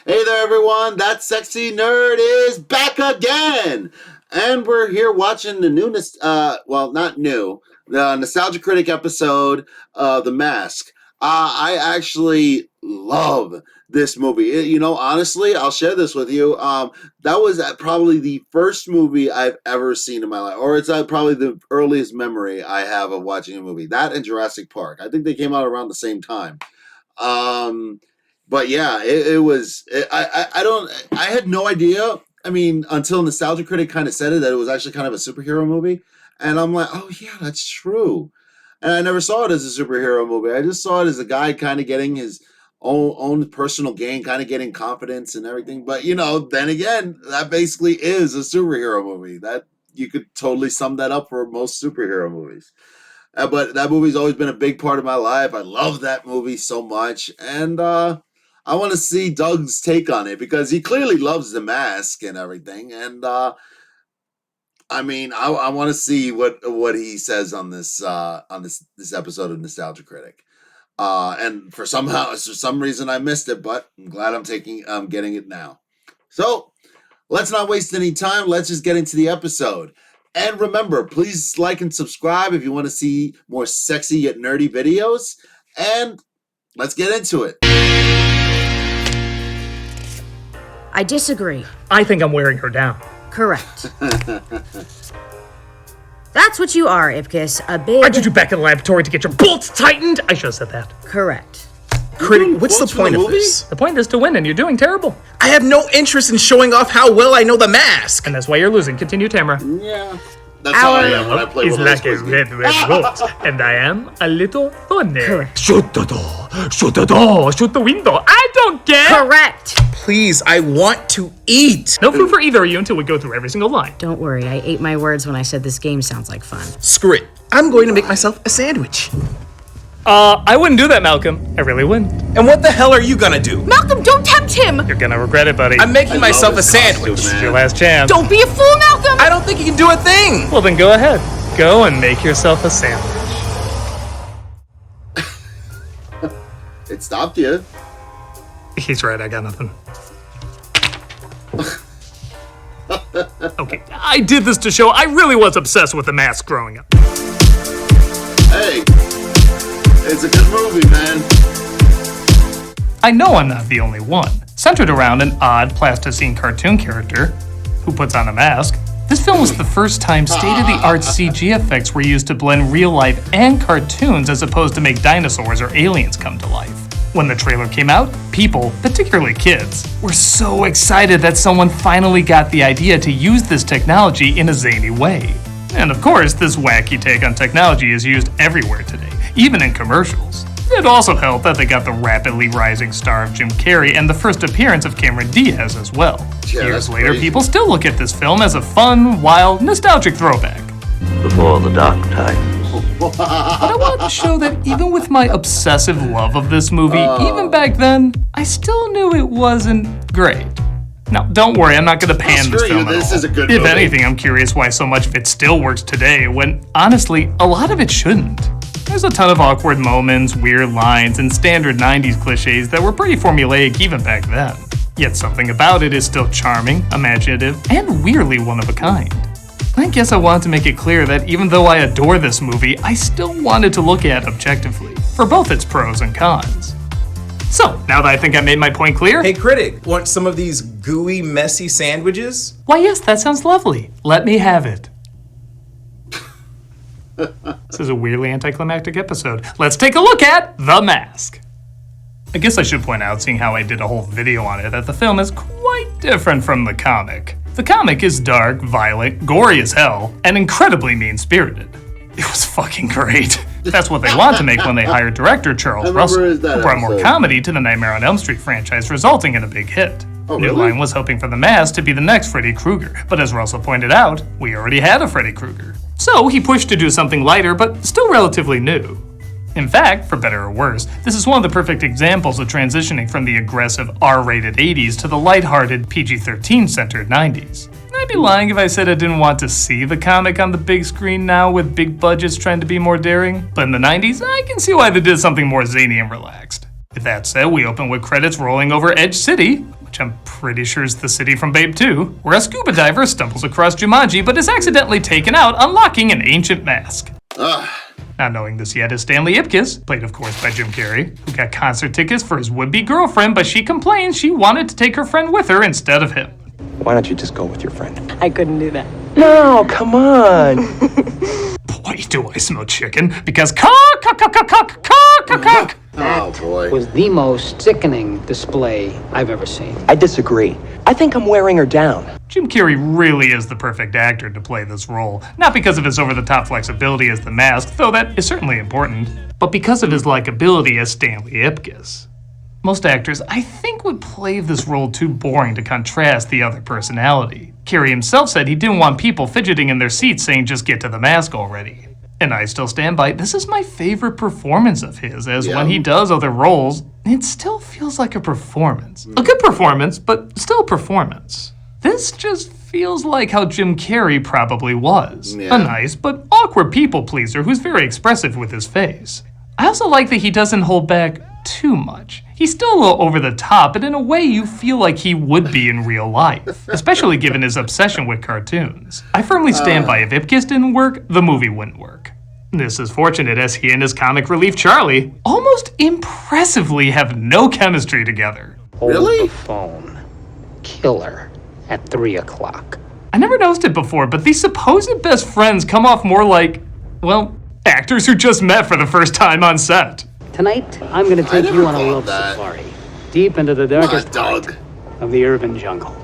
Hey there, everyone. That sexy nerd is back again. And we're here watching the new, not new, the Nostalgia Critic episode, The Mask. I actually love this movie. Honestly, I'll share this with you. That was probably the first movie I've ever seen in my life, or it's probably the earliest memory I have of watching a movie. That and Jurassic Park. I think they came out around the same time. But yeah, it was. I had no idea. I mean, until Nostalgia Critic kind of said it, that it was actually kind of a superhero movie, and I'm like, oh yeah, that's true. And I never saw it as a superhero movie. I just saw it as a guy kind of getting his own personal gain, kind of getting confidence and everything. But then again, that basically is a superhero movie. That you could totally sum that up for most superhero movies. But that movie's always been a big part of my life. I love that movie so much, and I want to see Doug's take on it because he clearly loves The Mask and everything. And I want to see what he says on this episode of Nostalgia Critic. And for some reason I missed it, but I'm glad I'm getting it now. So let's not waste any time. Let's just get into the episode. And remember, please like and subscribe if you want to see more sexy yet nerdy videos. And let's get into it. I disagree. I think I'm wearing her down. Correct. That's what you are, Ipkiss. A big... I need you back in the laboratory to get your bolts tightened. I should have said that. Correct. Critic, what's the point of this? The point is to win, and you're doing terrible. I have no interest in showing off how well I know the mask. And that's why you're losing. Continue, Tamara. Yeah. That's how I am when I play He's with like a red rose, and I am a little thorny. Correct. Shoot the door, shoot the door, shoot the window. I don't care. Correct. Please, I want to eat. No food for either of you until we go through every single line. Don't worry, I ate my words when I said this game sounds like fun. Screw it. I'm going to make myself a sandwich. I wouldn't do that, Malcolm. I really wouldn't. And what the hell are you gonna do? Malcolm, don't tempt him! You're gonna regret it, buddy. I'm making myself a sandwich. This is your last chance. Don't be a fool, Malcolm! I don't think you can do a thing. Well, then go ahead. Go and make yourself a sandwich. It stopped you. He's right, I got nothing. Okay, I did this to show I really was obsessed with The Mask growing up. Hey, it's a good movie, man. I know I'm not the only one. Centered around an odd plasticine cartoon character who puts on a mask, this film was the first time state-of-the-art CG effects were used to blend real life and cartoons as opposed to make dinosaurs or aliens come to life. When the trailer came out, people, particularly kids, were so excited that someone finally got the idea to use this technology in a zany way. And of course, this wacky take on technology is used everywhere today, even in commercials. It also helped that they got the rapidly rising star of Jim Carrey and the first appearance of Cameron Diaz as well. Yeah, Years later, crazy. people still look at this film as a fun, wild, nostalgic throwback. Before the dark times. But I wanted to show that even with my obsessive love of this movie, even back then, I still knew it wasn't great. Now, don't worry, I'm not going to pan this film at all. This is a good If movie. anything, I'm curious why so much of it still works today, when, honestly, a lot of it shouldn't. There's a ton of awkward moments, weird lines, and standard 90s cliches that were pretty formulaic even back then. Yet something about it is still charming, imaginative, and weirdly one of a kind. I guess I wanted to make it clear that even though I adore this movie, I still wanted to look at it objectively, for both its pros and cons. So, now that I think I made my point clear... Hey, Critic, want some of these gooey, messy sandwiches? Why yes, that sounds lovely. Let me have it. This is a weirdly anticlimactic episode. Let's take a look at The Mask. I guess I should point out, seeing how I did a whole video on it, that the film is quite different from the comic. The comic is dark, violent, gory as hell, and incredibly mean-spirited. It was fucking great. That's what they wanted to make when they hired director Charles Russell, who brought more comedy to the Nightmare on Elm Street franchise, resulting in a big hit. Oh, New really? Line was hoping for The Mask to be the next Freddy Krueger, but as Russell pointed out, we already had a Freddy Krueger. So he pushed to do something lighter, but still relatively new. In fact, for better or worse, this is one of the perfect examples of transitioning from the aggressive R-rated 80s to the lighthearted PG-13 centered 90s. I'd be lying if I said I didn't want to see the comic on the big screen now with big budgets trying to be more daring, but in the 90s, I can see why they did something more zany and relaxed. With that said, we open with credits rolling over Edge City, which which I'm pretty sure is the city from Babe 2, where a scuba diver stumbles across Jumanji but is accidentally taken out, unlocking an ancient mask. Not knowing this yet is Stanley Ipkiss, played of course by Jim Carrey, who got concert tickets for his would-be girlfriend, but she complained she wanted to take her friend with her instead of him. Why don't you just go with your friend? I couldn't do that. No, come on. Boy, do I smell chicken, because cock. Oh boy. Was the most sickening display I've ever seen. I disagree. I think I'm wearing her down. Jim Carrey really is the perfect actor to play this role, not because of his over-the-top flexibility as the mask, though that is certainly important, but because of his likability as Stanley Ipkiss. Most actors, I think, would play this role too boring to contrast the other personality. Carrey himself said he didn't want people fidgeting in their seats saying just get to the mask already. And I still stand by, this is my favorite performance of his, as when he does other roles, it still feels like a performance. A good performance, but still a performance. This just feels like how Jim Carrey probably was. A nice but awkward people pleaser who's very expressive with his face. I also like that he doesn't hold back too much. He's still a little over the top, but in a way you feel like he would be in real life, especially given his obsession with cartoons. I firmly stand by if Ipkiss didn't work, the movie wouldn't work. This is fortunate as he and his comic relief Charlie almost impressively have no chemistry together. Really? Hold the phone. Killer at 3 o'clock. I never noticed it before, but these supposed best friends come off more like, well, actors who just met for the first time on set. Tonight, I'm going to take never you on a thought love that. safari. Deep into the darkest part Doug. of the urban jungle.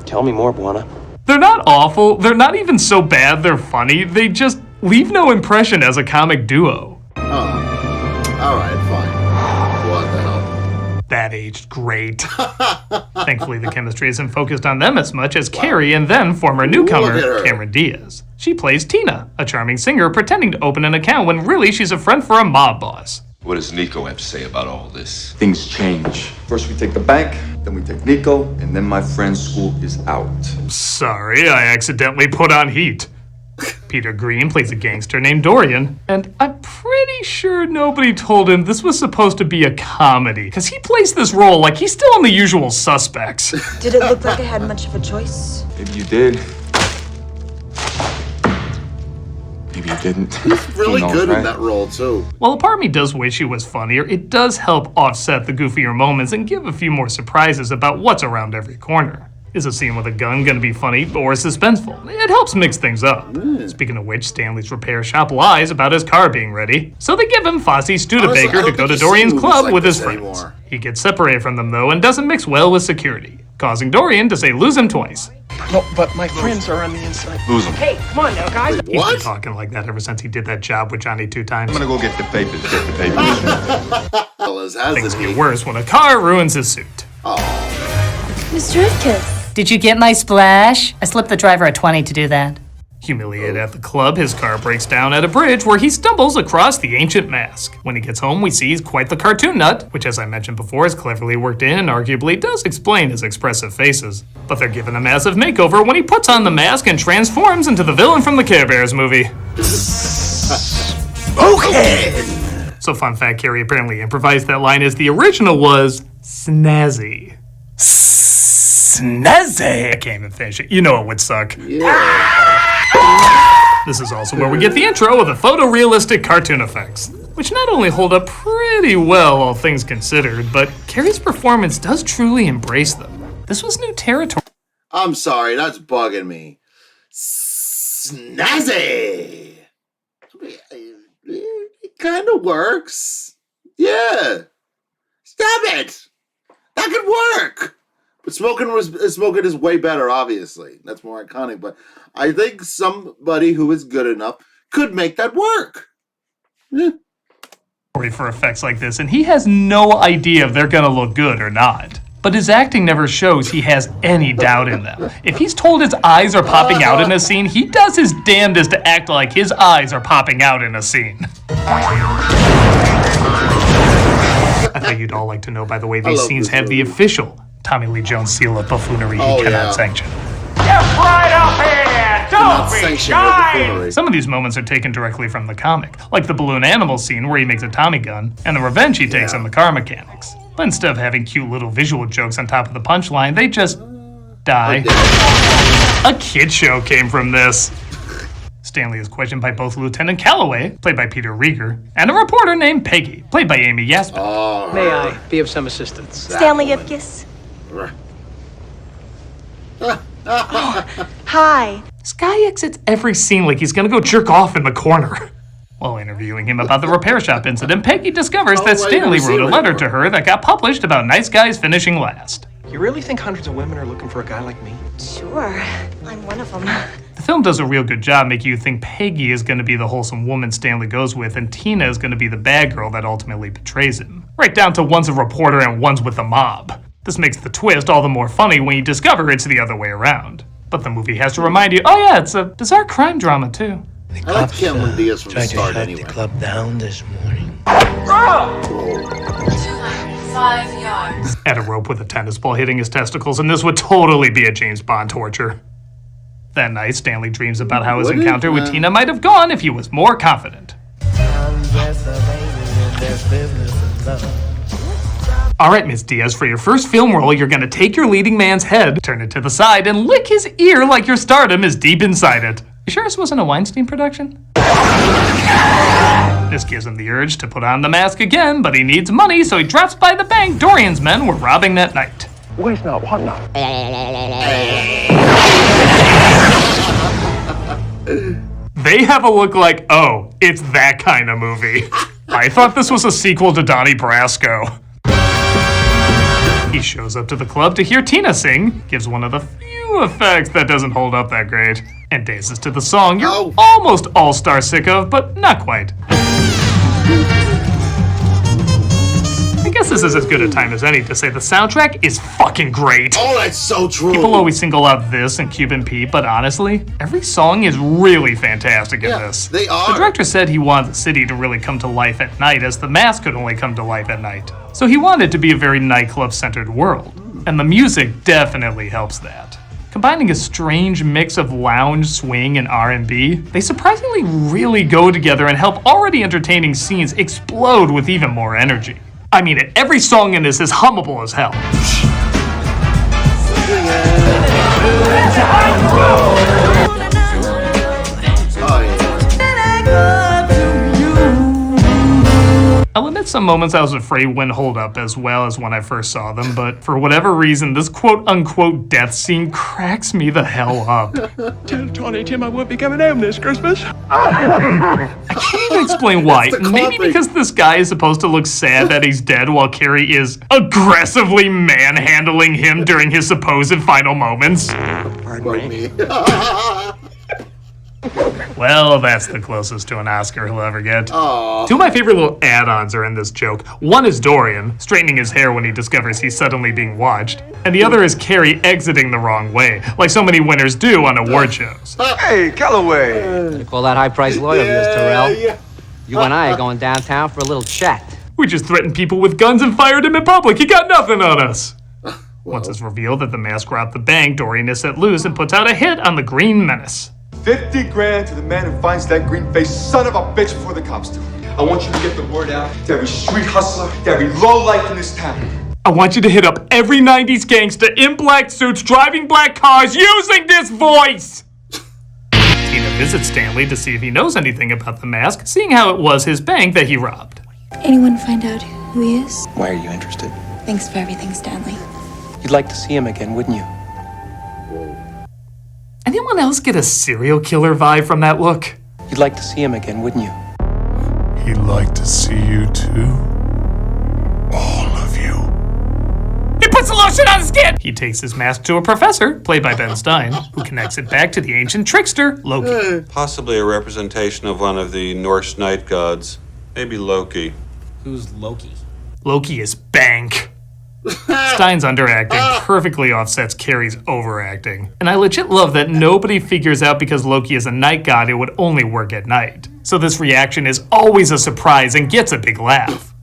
Tell me more, Buana. They're not awful, they're not even so bad they're funny, they just leave no impression as a comic duo. Alright, fine. What the hell? That aged great. Thankfully, the chemistry isn't focused on them as much as Carrie and then former Look at newcomer her. Cameron Diaz. She plays Tina, a charming singer pretending to open an account when really she's a friend for a mob boss. What does Nico have to say about all this? Things change. First we take the bank, then we take Nico, and then my friend's school is out. Sorry, I accidentally put on heat. Peter Green plays a gangster named Dorian, and I'm pretty sure nobody told him this was supposed to be a comedy, because he plays this role like he's still in The Usual Suspects. Did it look like I had much of a choice? Maybe you did. Maybe you didn't. He's really Who knows, good right? in that role, too. While a part of me does wish he was funnier, it does help offset the goofier moments and give a few more surprises about what's around every corner. Is a scene with a gun gonna be funny or suspenseful? It helps mix things up. Speaking of which, Stanley's repair shop lies about his car being ready, so they give him Fosse Studebaker to go to Dorian's club with his friends. He gets separated from them though and doesn't mix well with security, causing Dorian to say lose him twice. No, but my friends are on the inside. Lose him. Hey, come on now, guys. He's been talking like that ever since he did that job with Johnny 2 times. I'm gonna go get the papers. Get the papers. Fellas, has Things it get be? worse when a car ruins his suit. Mr. Ipkiss. Did you get my splash? I slipped the driver a 20 to do that. Humiliated at the club, his car breaks down at a bridge where he stumbles across the ancient mask. When he gets home, we see he's quite the cartoon nut, which as I mentioned before is cleverly worked in and arguably does explain his expressive faces. But they're given a massive makeover when he puts on the mask and transforms into the villain from the Care Bears movie. Okay! So fun fact, Carrie apparently improvised that line as the original was snazzy. Snazzy! I can't even finish it. You know it would suck. This is also where we get the intro with the photorealistic cartoon effects, which not only hold up pretty well, all things considered, but Carrie's performance does truly embrace them. This was new territory. I'm sorry, that's bugging me. Snazzy! It kind of works. Yeah. Stop it! That could work! But smoking is way better, obviously. That's more iconic, but I think somebody who is good enough could make that work. Yeah. For effects like this, and he has no idea if they're gonna look good or not. But his acting never shows he has any doubt in them. If he's told his eyes are popping out in a scene, he does his damnedest to act like his eyes are popping out in a scene. I thought you'd all like to know, by the way, these scenes have the official Tommy Lee Jones seal of buffoonery he cannot sanction. Get right up here! not sanction your buffoonery. Some of these moments are taken directly from the comic, like the balloon animal scene where he makes a Tommy gun, and the revenge he takes on the car mechanics. But instead of having cute little visual jokes on top of the punchline, they just die. A kid show came from this. Stanley is questioned by both Lieutenant Calloway, played by Peter Rieger, and a reporter named Peggy, played by Amy Yasmin. May I be of some assistance? Stanley Ipkiss. Hi. This guy exits every scene like he's gonna go jerk off in the corner. While interviewing him about the repair shop incident, Peggy discovers that Stanley wrote a letter to her that got published about nice guys finishing last. You really think hundreds of women are looking for a guy like me? Sure. I'm one of them. The film does a real good job making you think Peggy is going to be the wholesome woman Stanley goes with, and Tina is going to be the bad girl that ultimately betrays him. Right down to one's a reporter and one's with the mob. This makes the twist all the more funny when you discover it's the other way around. But the movie has to remind you, oh yeah, it's a bizarre crime drama too. I like Cameron Diaz from the start anyway. The club down this morning. 5 yards. Add a rope with a tennis ball hitting his testicles, and this would totally be a James Bond torture. That night, Stanley dreams about how his encounter with Tina might have gone if he was more confident. Alright, Miss Diaz, for your first film role, you're gonna take your leading man's head, turn it to the side, and lick his ear like your stardom is deep inside it. You sure this wasn't a Weinstein production? This gives him the urge to put on the mask again, but he needs money, so he drops by the bank Dorian's men were robbing that night. Where's not what not? They have a look like, oh, it's that kind of movie. I thought this was a sequel to Donnie Brasco. He shows up to the club to hear Tina sing, gives one of the few effects that doesn't hold up that great, and dances to the song you're almost all-star sick of, but not quite. I guess this is as good a time as any to say the soundtrack is fucking great. Oh, that's so true. People always single out this and Cuban Pete, but honestly, every song is really fantastic in this. They are. The director said he wanted the city to really come to life at night, as the mask could only come to life at night. So he wanted it to be a very nightclub-centered world, and the music definitely helps that. Combining a strange mix of lounge, swing, and R&B, they surprisingly really go together and help already entertaining scenes explode with even more energy. I mean it, every song in this is hummable as hell. I'll admit some moments I was afraid wouldn't hold up as well as when I first saw them, but for whatever reason, this quote-unquote death scene cracks me the hell up. Tell Tawny Tim I won't be coming home this Christmas. I can't even explain why. Maybe because this guy is supposed to look sad that he's dead while Carrie is aggressively manhandling him during his supposed final moments. Pardon me. Well, that's the closest to an Oscar he'll ever get. Aww. Two of my favorite little add-ons are in this joke. One is Dorian, straightening his hair when he discovers he's suddenly being watched. And the other is Carrie exiting the wrong way, like so many winners do on award shows. Hey, Calloway! Call that high-priced lawyer, Mr. Terrell. Yeah. You and I are going downtown for a little chat. We just threatened people with guns and fired him in public. He got nothing on us. Once it's revealed that the mask robbed the bank, Dorian is set loose and puts out a hit on the Green Menace. 50 grand to the man who finds that green-faced son of a bitch before the cops do. I want you to get the word out to every street hustler, to every lowlife in this town. I want you to hit up every 90s gangster in black suits driving black cars using this voice! Tina visits Stanley to see if he knows anything about the mask, seeing how it was his bank that he robbed. Anyone find out who he is? Why are you interested? Thanks for everything, Stanley. You'd like to see him again, wouldn't you? Anyone else get a serial killer vibe from that look? You'd like to see him again, wouldn't you? He'd like to see you too. All of you. He puts the lotion on his skin! He takes his mask to a professor, played by Ben Stein, who connects it back to the ancient trickster, Loki. Possibly a representation of one of the Norse night gods. Maybe Loki. Who's Loki? Loki is Bank. Stein's underacting perfectly offsets Carrie's overacting. And I legit love that nobody figures out because Loki is a night god it would only work at night. So this reaction is always a surprise and gets a big laugh.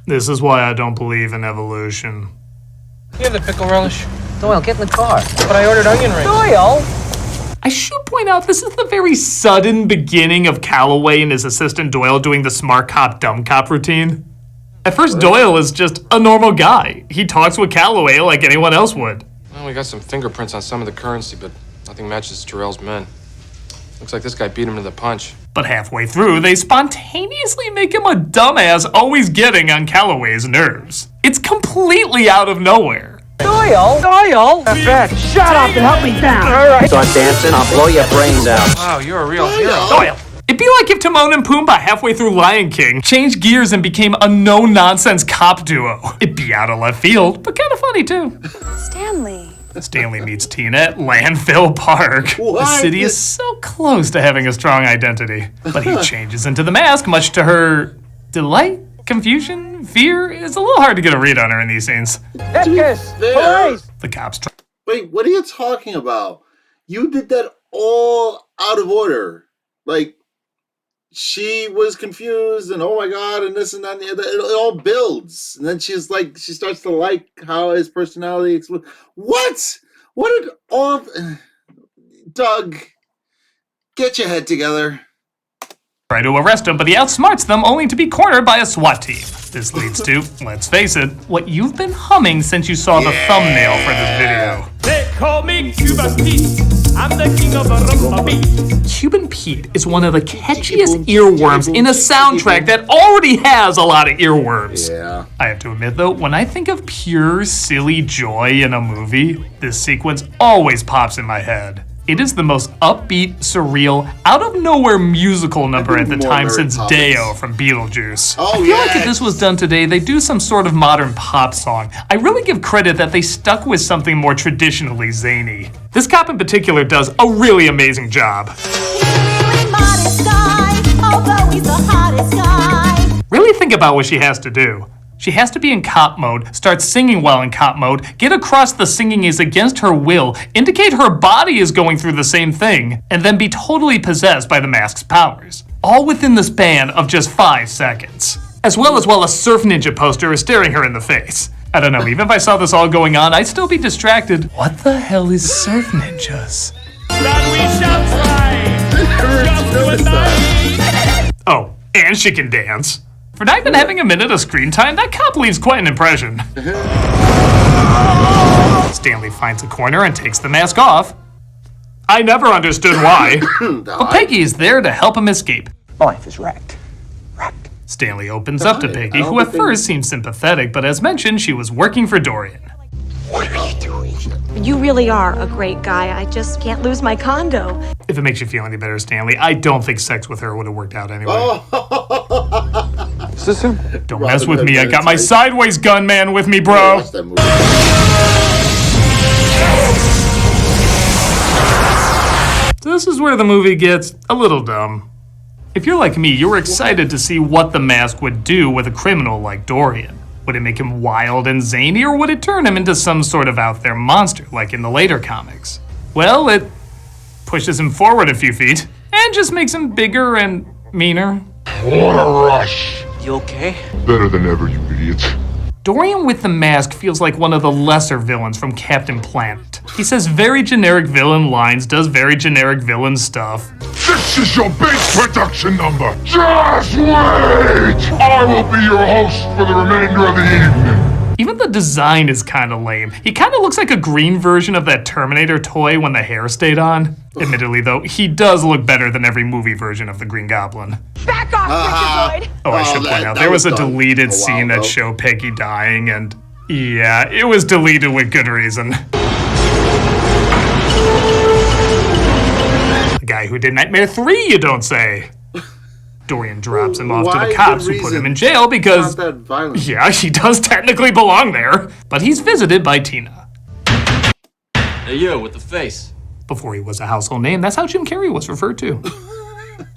This is why I don't believe in evolution. You have the pickle relish? Doyle, get in the car. But I ordered onion rings. Doyle! I should point out this is the very sudden beginning of Calloway and his assistant Doyle doing the smart cop, dumb cop routine. At first, Doyle is just a normal guy. He talks with Calloway like anyone else would. Well, we got some fingerprints on some of the currency, but nothing matches Terrell's men. Looks like this guy beat him to the punch. But halfway through, they spontaneously make him a dumbass always getting on Calloway's nerves. It's completely out of nowhere. Doyle! Doyle! Shut up and help me down! Alright. Start dancing, I'll blow your brains out. Wow, you're a real hero. Doyle! It'd be like if Timon and Pumbaa halfway through Lion King changed gears and became a no-nonsense cop duo. It'd be out of left field, but kind of funny too. Stanley. Stanley meets Tina at Landfill Park. What? The city is so close to having a strong identity. But he changes into the mask, much to her delight, confusion, fear. It's a little hard to get a read on her in these scenes. Police! The cops try. Wait, what are you talking about? You did that all out of order. Like, she was confused and oh my god and this and that and the other. It all builds. And then she's like, she starts to like how his personality explodes. What? What did all... Doug, get your head together. Try to arrest him, but he outsmarts them only to be cornered by a SWAT team. This leads to, let's face it, what you've been humming since you saw the thumbnail for this video. They call me Cuban Pete. I'm the king of rumba beat. Cuban Pete is one of the catchiest earworms in a soundtrack that already has a lot of earworms. Yeah. I have to admit though, when I think of pure silly joy in a movie, this sequence always pops in my head. It is the most upbeat, surreal, out-of-nowhere musical number at the time since Deo from Beetlejuice. I feel like if this was done today, they'd do some sort of modern pop song. I really give credit that they stuck with something more traditionally zany. This cop in particular does a really amazing job. Really think about what she has to do. She has to be in cop mode, start singing while in cop mode, get across the singing is against her will, indicate her body is going through the same thing, and then be totally possessed by the mask's powers. All within the span of just 5 seconds. As well as while a Surf Ninja poster is staring her in the face. I don't know, even if I saw this all going on, I'd still be distracted. What the hell is Surf Ninjas? Oh, and she can dance. For not even having a minute of screen time, that cop leaves quite an impression. Stanley finds a corner and takes the mask off. I never understood why. But Peggy is there to help him escape. My life is wrecked. Stanley opens up to Peggy, who at first seems sympathetic, but as mentioned, she was working for Dorian. What are you doing? You really are a great guy. I just can't lose my condo. If it makes you feel any better, Stanley, I don't think sex with her would have worked out anyway. Is this him? Don't mess with me, I got my sideways gunman with me, bro. This is where the movie gets a little dumb. If you're like me, you were excited to see what the mask would do with a criminal like Dorian. Would it make him wild and zany, or would it turn him into some sort of out there monster, like in the later comics? Well, it pushes him forward a few feet, and just makes him bigger and meaner. What a rush! You okay? Better than ever, you idiots. Dorian with the mask feels like one of the lesser villains from Captain Planet. He says very generic villain lines, does very generic villain stuff. This is your big production number. Just wait! I will be your host for the remainder of the evening. Even the design is kind of lame. He kind of looks like a green version of that Terminator toy when the hair stayed on. Admittedly though, he does look better than every movie version of the Green Goblin. Back off, Richard Lloyd! Oh, I should point out, there was a deleted scene that showed Peggy dying, and yeah, it was deleted with good reason. The guy who did Nightmare 3, you don't say. Dorian drops him off to the cops who put him in jail because, yeah, he does technically belong there, but he's visited by Tina. Hey, you with the face. Before he was a household name, that's how Jim Carrey was referred to.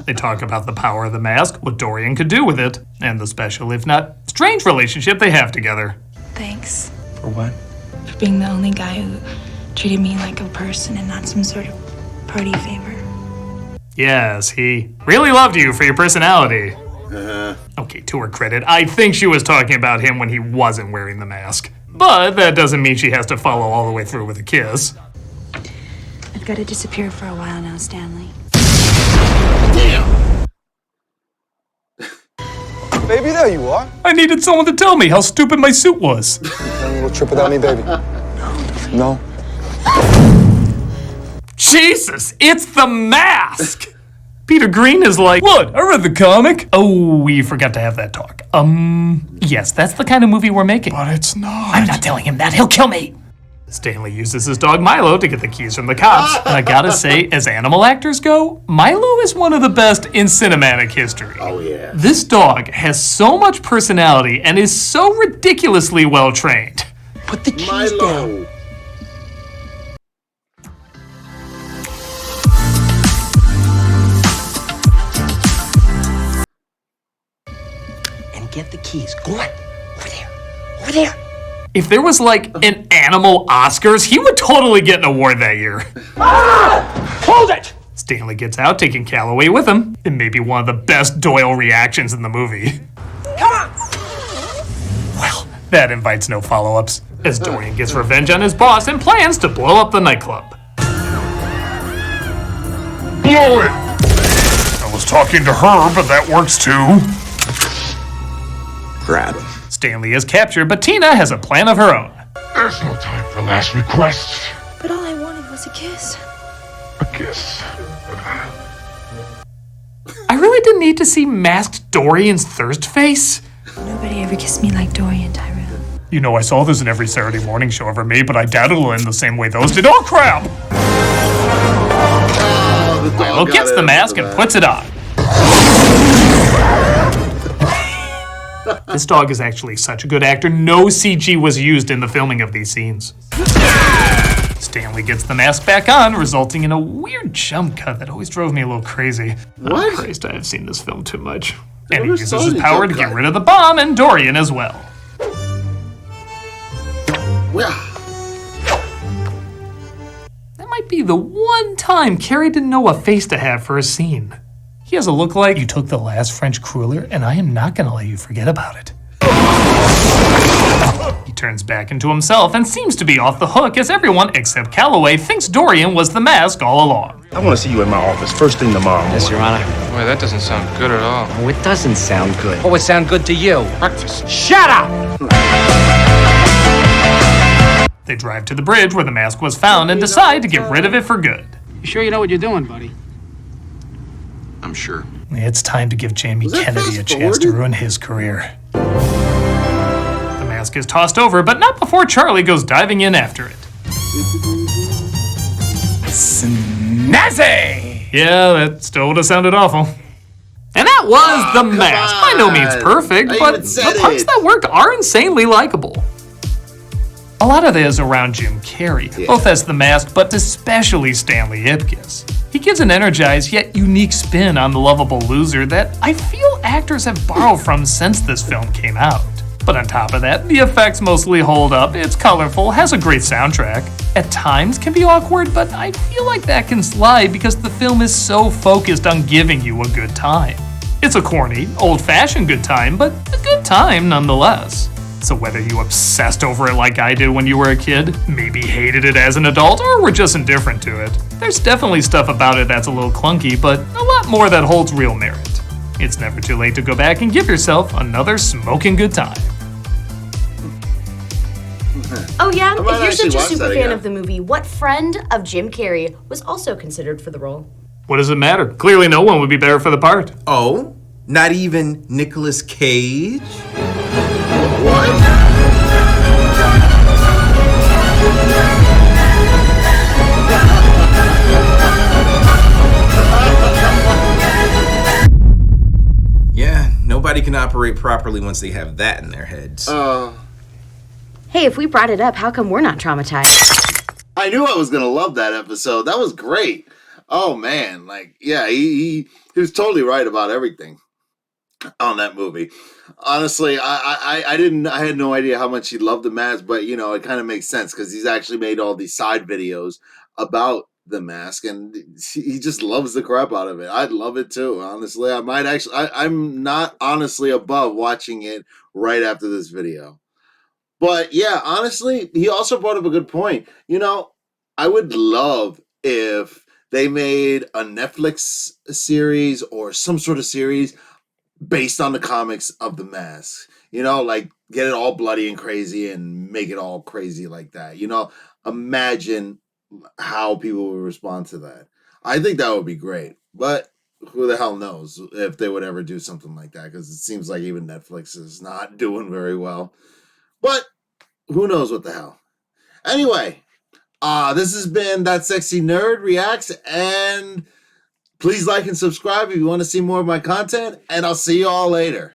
They talk about the power of the mask, what Dorian could do with it, and the special, if not strange relationship they have together. Thanks For what? for being the only guy who treated me like a person and not some sort of party favor. Yes, he really loved you for your personality. Okay, to her credit, I think she was talking about him when he wasn't wearing the mask. But that doesn't mean she has to follow all the way through with a kiss. I've got to disappear for a while now, Stanley. Damn. Baby, there you are. I needed someone to tell me how stupid my suit was. One little trip without me, baby. No. Jesus, it's the mask! Peter Green is like, what? I read the comic. Oh, we forgot to have that talk. Yes, that's the kind of movie we're making. But it's not. I'm not telling him that, he'll kill me. Stanley uses his dog Milo to get the keys from the cops. And I gotta say, as animal actors go, Milo is one of the best in cinematic history. Oh, yeah. This dog has so much personality and is so ridiculously well trained. Put the keys down. And get the keys. Go on. Over there. Over there. If there was like an animal Oscars, he would totally get an award that year. Hold it! Stanley gets out, taking Calloway with him. It may be one of the best Doyle reactions in the movie. Come on! Well, that invites no follow-ups, as Dorian gets revenge on his boss and plans to blow up the nightclub. Blow it! I was talking to her, but that works too. Grab him. Stanley is captured, but Tina has a plan of her own. There's no time for last requests. But all I wanted was a kiss. A kiss. I really didn't need to see masked Dorian's thirst face. Nobody ever kissed me like Dorian, Tyrell. You know, I saw this in every Saturday morning show ever made, but I doubt it'll end the same way those did. Oh, crap! Milo gets the mask and puts it on. This dog is actually such a good actor, no CG was used in the filming of these scenes. Stanley gets the mask back on, resulting in a weird jump cut that always drove me a little crazy. What? Oh, Christ, I have seen this film too much. I And he never uses saw his any power to jump get cut. rid of the bomb and Dorian as well. That might be the one time Carrie didn't know what face to have for a scene. He has a look like you took the last French cruller, and I am not gonna let you forget about it. He turns back into himself and seems to be off the hook as everyone except Calloway thinks Dorian was the mask all along. I want to see you in my office first thing tomorrow. Yes, Your Honor. Boy, that doesn't sound good at all. Oh, it doesn't sound good. What would sound good to you? Breakfast. Shut up! They drive to the bridge where the mask was found and decide to get rid of it for good. You sure you know what you're doing, buddy? I'm sure. It's time to give Jamie Kennedy a chance to ruin his career. The mask is tossed over, but not before Charlie goes diving in after it. Snazzy! Yeah, that still would have sounded awful. And that was The Mask. By no means perfect, I but even said the parts it. that work are insanely likable. A lot of that is around Jim Carrey, both as The Mask, but especially Stanley Ipkiss. He gives an energized yet unique spin on the lovable loser that I feel actors have borrowed from since this film came out. But on top of that, the effects mostly hold up, it's colorful, has a great soundtrack. At times can be awkward, but I feel like that can slide because the film is so focused on giving you a good time. It's a corny, old-fashioned good time, but a good time nonetheless. So whether you obsessed over it like I did when you were a kid, maybe hated it as an adult, or were just indifferent to it, there's definitely stuff about it that's a little clunky, but a lot more that holds real merit. It's never too late to go back and give yourself another smoking good time. Oh yeah? I might If you're actually such a watch super that fan again. of the movie, what friend of Jim Carrey was also considered for the role? What does it matter? Clearly no one would be better for the part. Oh, not even Nicolas Cage? Yeah, nobody can operate properly once they have that in their heads. Hey, if we brought it up, how come we're not traumatized? I knew I was gonna love that episode. That was great. Oh man, like yeah, he was totally right about everything on that movie. Honestly, I had no idea how much he loved The Mask, but you know it kind of makes sense because he's actually made all these side videos about The Mask, and he just loves the crap out of it. I'd love it too. Honestly, I'm not honestly above watching it right after this video. But yeah, honestly, he also brought up a good point. You know, I would love if they made a Netflix series or some sort of series based on the comics of The Mask. You know, like get it all bloody and crazy and make it all crazy like that. You know, imagine how people would respond to that. I think that would be great. But who the hell knows if they would ever do something like that, because it seems like even Netflix is not doing very well. But who knows what the hell. Anyway, this has been That Sexy Nerd Reacts, and please like and subscribe if you want to see more of my content, and I'll see you all later.